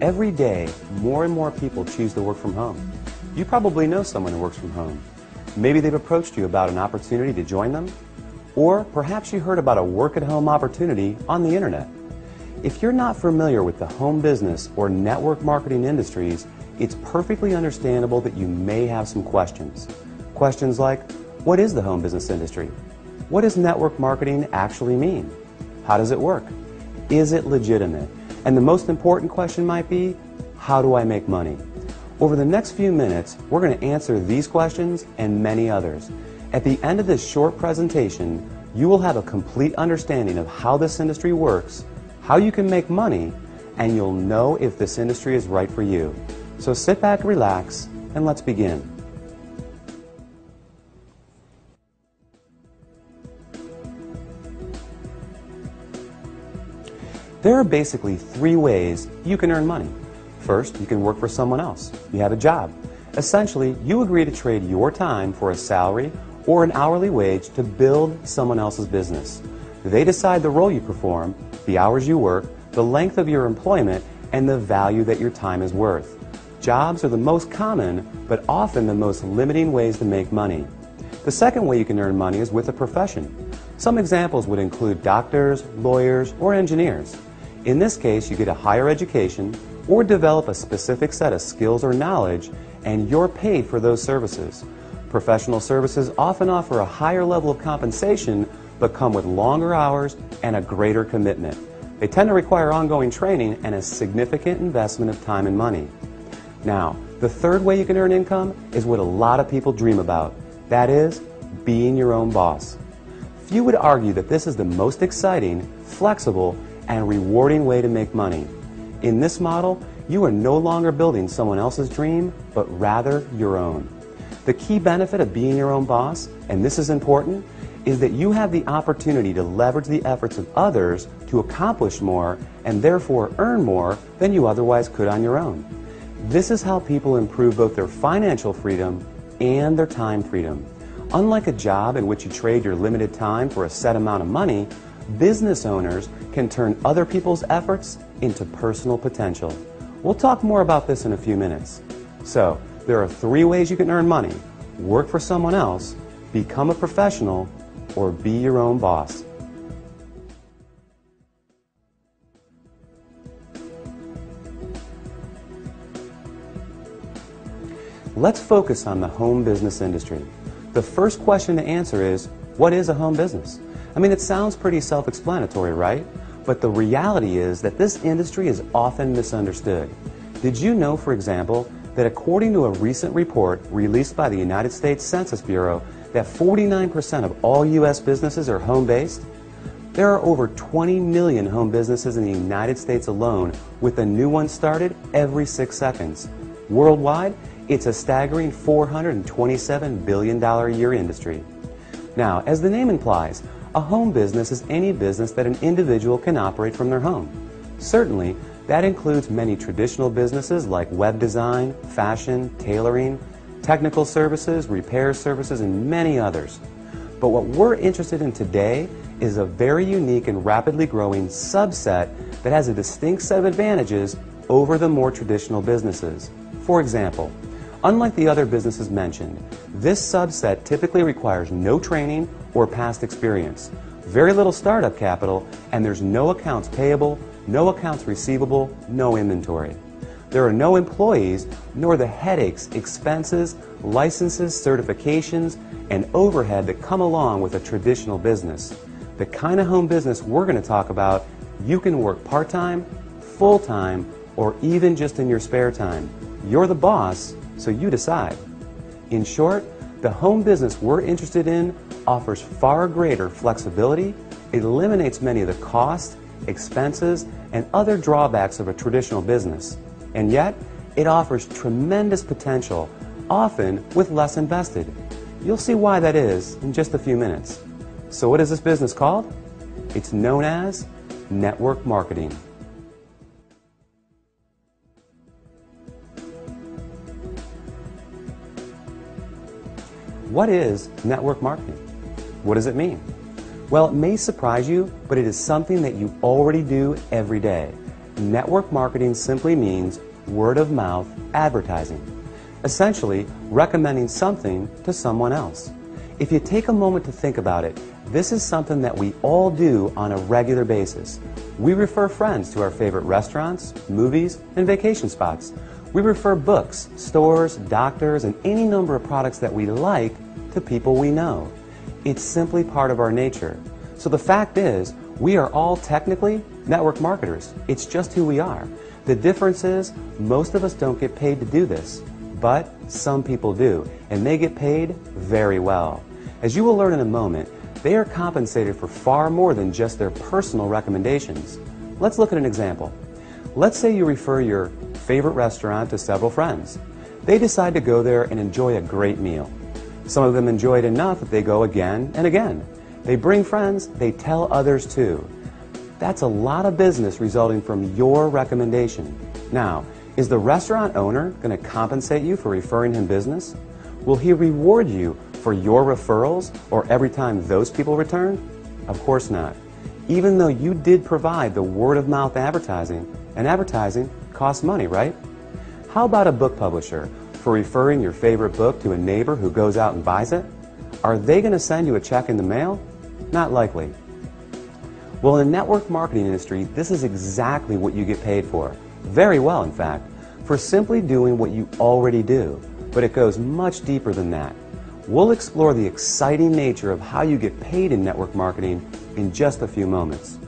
Every day, more and more people choose to work from home. You probably know someone who works from home. Maybe they've approached you about an opportunity to join them, or perhaps you heard about a work-at-home opportunity on the internet. If you're not familiar with the home business or network marketing industries, it's perfectly understandable that you may have some questions. Questions like, what is the home business industry? What does network marketing actually mean? How does it work? Is it legitimate? And the most important question might be, how do I make money? Over the next few minutes, we're going to answer these questions and many others. At the end of this short presentation, you will have a complete understanding of how this industry works, how you can make money, and you'll know if this industry is right for you. So sit back, relax, and let's begin. There are basically three ways you can earn money. First, you can work for someone else. You have a job. Essentially, you agree to trade your time for a salary or an hourly wage to build someone else's business. They decide the role you perform, the hours you work, the length of your employment, and the value that your time is worth. Jobs are the most common, but often the most limiting ways to make money. The second way you can earn money is with a profession. Some examples would include doctors, lawyers, or engineers. In this case, you get a higher education or develop a specific set of skills or knowledge, and you're paid for those services. Professional services often offer a higher level of compensation, but come with longer hours and a greater commitment. They tend to require ongoing training and a significant investment of time and money. Now, the third way you can earn income is what a lot of people dream about. That is, being your own boss. Few would argue that this is the most exciting, flexible, and rewarding way to make money. In this model, you are no longer building someone else's dream, but rather your own. The key benefit of being your own boss, and this is important, is that you have the opportunity to leverage the efforts of others to accomplish more and therefore earn more than you otherwise could on your own. This is how people improve both their financial freedom and their time freedom. Unlike a job in which you trade your limited time for a set amount of money, business owners can turn other people's efforts into personal potential. We'll talk more about this in a few minutes. So, there are three ways you can earn money: work for someone else, become a professional, or be your own boss. Let's focus on the home business industry. The first question to answer is, what is a home business? I mean, it sounds pretty self-explanatory, right? But the reality is that this industry is often misunderstood. Did you know, for example, that according to a recent report released by the United States Census Bureau, that 49% of all U.S. businesses are home-based? There are over 20 million home businesses in the United States alone, with a new one started every 6 seconds. Worldwide, it's a staggering $427 billion a year industry. Now, as the name implies, a home business is any business that an individual can operate from their home. Certainly, that includes many traditional businesses like web design, fashion, tailoring, technical services, repair services, and many others. But what we're interested in today is a very unique and rapidly growing subset that has a distinct set of advantages over the more traditional businesses. For example, unlike the other businesses mentioned, this subset typically requires no training or past experience, very little startup capital, and there's no accounts payable, no accounts receivable, no inventory. There are no employees, nor the headaches, expenses, licenses, certifications, and overhead that come along with a traditional business. The kind of home business we're going to talk about, you can work part-time, full-time, or even just in your spare time. You're the boss, so you decide. In short, the home business we're interested in offers far greater flexibility, it eliminates many of the costs, expenses, and other drawbacks of a traditional business. And yet, it offers tremendous potential, often with less invested. You'll see why that is in just a few minutes. So what is this business called? It's known as network marketing. What is network marketing? What does it mean? Well, it may surprise you, but it is something that you already do every day. network marketing simply means word-of-mouth advertising, essentially recommending something to someone else. If you take a moment to think about it, this is something that we all do on a regular basis. We refer friends to our favorite restaurants, movies, and vacation spots. We refer books, stores, doctors, and any number of products that we like to people we know. It's simply part of our nature. So the fact is, we are all technically network marketers. It's just who we are. The difference is, most of us don't get paid to do this, but some people do, and they get paid very well. As you will learn in a moment, they are compensated for far more than just their personal recommendations. Let's look at an example. Let's say you refer your favorite restaurant to several friends. They decide to go there and enjoy a great meal. Some of them enjoy it enough that they go again and again. They bring friends, they tell others too. That's a lot of business resulting from your recommendation. Now, is the restaurant owner going to compensate you for referring him business? Will he reward you for your referrals or every time those people return? Of course not. Even though you did provide the word-of-mouth advertising, and advertising costs money, right? How about a book publisher for referring your favorite book to a neighbor who goes out and buys it? Are they going to send you a check in the mail? Not likely. Well, in the network marketing industry, this is exactly what you get paid for. Very well, in fact, for simply doing what you already do. But it goes much deeper than that. We'll explore the exciting nature of how you get paid in network marketing in just a few moments.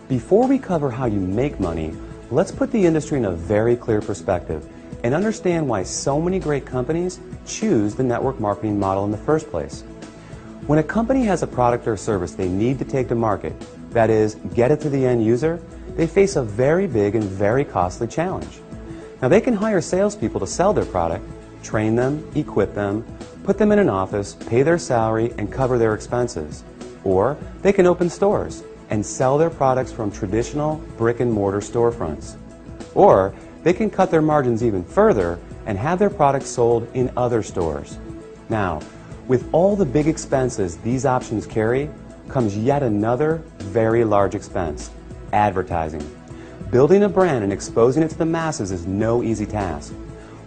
Before we cover how you make money, let's put the industry in a very clear perspective and understand why so many great companies choose the network marketing model in the first place. When a company has a product or service they need to take to market, that is, get it to the end user, they face a very big and very costly challenge. Now, they can hire salespeople to sell their product, train them, equip them, put them in an office, pay their salary, and cover their expenses. Or they can open stores and sell their products from traditional brick-and-mortar storefronts. Or they can cut their margins even further and have their products sold in other stores. Now, with all the big expenses these options carry, comes yet another very large expense: advertising. Building a brand and exposing it to the masses is no easy task.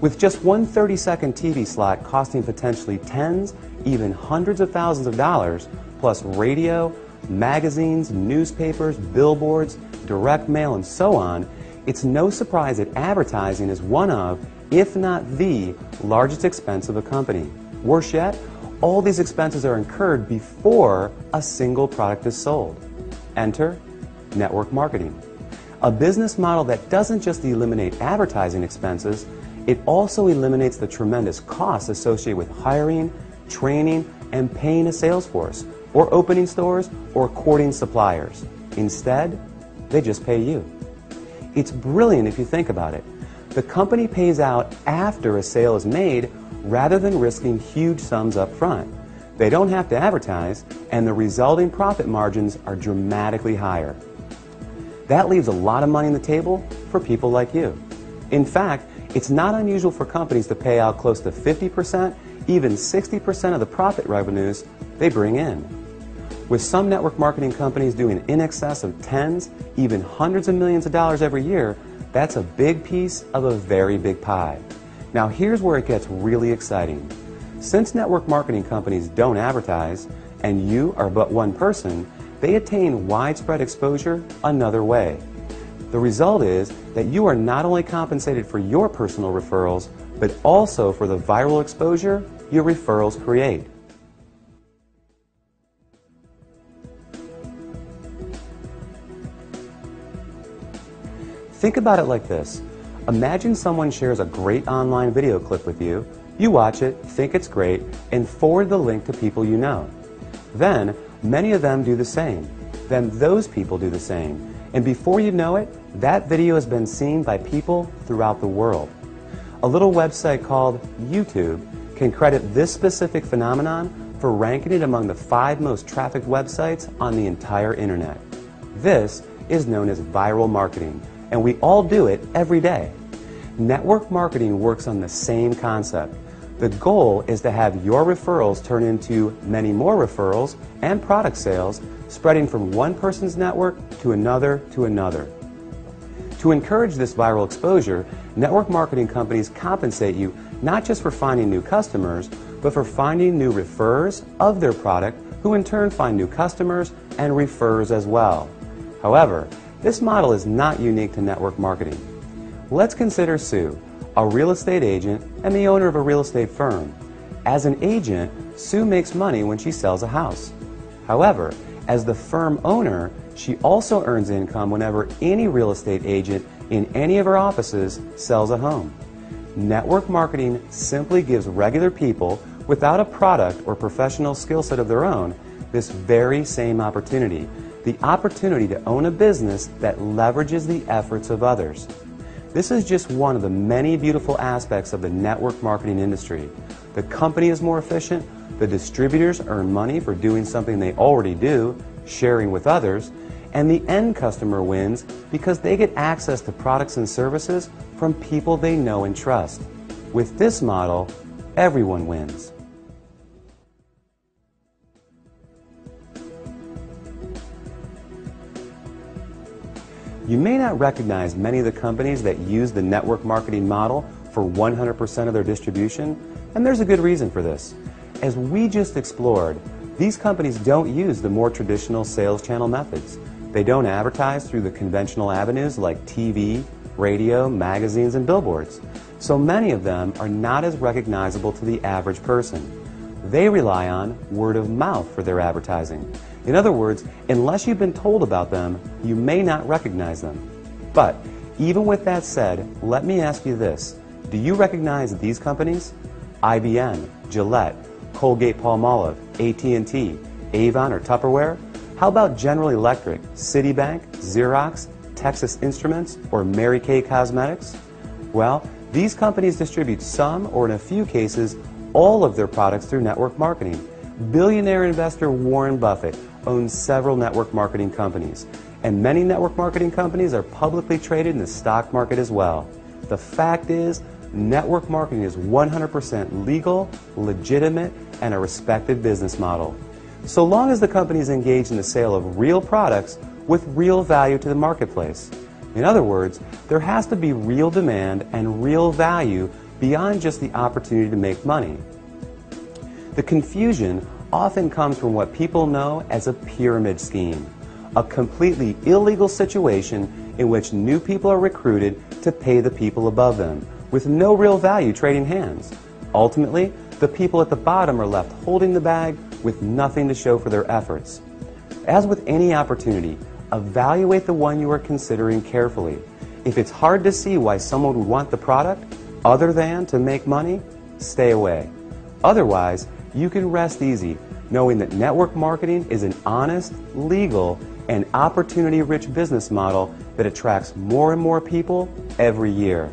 With just one 30-second TV slot costing potentially tens, even hundreds of thousands of dollars, plus radio, magazines, newspapers, billboards, direct mail, and so on, it's no surprise that advertising is one of, if not the, largest expense of a company. Worse yet, all these expenses are incurred before a single product is sold. Enter network marketing. A business model that doesn't just eliminate advertising expenses, it also eliminates the tremendous costs associated with hiring, training, and paying a sales force, or opening stores, or courting suppliers. Instead, they just pay you. It's brilliant if you think about it. The company pays out after a sale is made rather than risking huge sums up front. They don't have to advertise, and the resulting profit margins are dramatically higher. That leaves a lot of money on the table for people like you. In fact, it's not unusual for companies to pay out close to 50%, even 60% of the profit revenues they bring in. With some network marketing companies doing in excess of tens, even hundreds of millions of dollars every year, that's a big piece of a very big pie. Now here's where it gets really exciting. Since network marketing companies don't advertise, and you are but one person, they attain widespread exposure another way. The result is that you are not only compensated for your personal referrals, but also for the viral exposure your referrals create. Think about it like this. Imagine someone shares a great online video clip with you. You watch it, think it's great, and forward the link to people you know. Then, many of them do the same. Then those people do the same. And before you know it, that video has been seen by people throughout the world. A little website called YouTube can credit this specific phenomenon for ranking it among the 5 most trafficked websites on the entire internet. This is known as viral marketing, and we all do it every day. Network marketing works on the same concept. The goal is to have your referrals turn into many more referrals and product sales, spreading from one person's network to another to another. To encourage this viral exposure, network marketing companies compensate you not just for finding new customers, but for finding new referrers of their product, who in turn find new customers and refers as well. However, this model is not unique to network marketing. Let's consider Sue, a real estate agent and the owner of a real estate firm. As an agent, Sue makes money when she sells a house. However, as the firm owner, she also earns income whenever any real estate agent in any of her offices sells a home. Network marketing simply gives regular people without a product or professional skill set of their own this very same opportunity, the opportunity to own a business that leverages the efforts of others. This is just one of the many beautiful aspects of the network marketing industry. The company is more efficient, the distributors earn money for doing something they already do, sharing with others, and the end customer wins because they get access to products and services from people they know and trust. With this model, everyone wins. You may not recognize many of the companies that use the network marketing model for 100% of their distribution, and there's a good reason for this. As we just explored, these companies don't use the more traditional sales channel methods. They don't advertise through the conventional avenues like TV, radio, magazines, and billboards. So many of them are not as recognizable to the average person. They rely on word of mouth for their advertising. In other words, unless you've been told about them, you may not recognize them. But even with that said, let me ask you this. Do you recognize these companies? IBM, Gillette, Colgate-Palmolive, AT&T, Avon, or Tupperware? How about General Electric, Citibank, Xerox, Texas Instruments, or Mary Kay Cosmetics? Well, these companies distribute some, or in a few cases, all of their products through network marketing. Billionaire investor Warren Buffett owns several network marketing companies, and many network marketing companies are publicly traded in the stock market as well. The fact is, network marketing is 100% legal, legitimate, and a respected business model. So long as the company is engaged in the sale of real products with real value to the marketplace. In other words, there has to be real demand and real value beyond just the opportunity to make money. The confusion often comes from what people know as a pyramid scheme, a completely illegal situation in which new people are recruited to pay the people above them, with no real value trading hands. Ultimately, the people at the bottom are left holding the bag with nothing to show for their efforts. As with any opportunity, evaluate the one you are considering carefully. If it's hard to see why someone would want the product other than to make money, stay away. Otherwise, you can rest easy knowing that network marketing is an honest, legal, and opportunity-rich business model that attracts more and more people every year.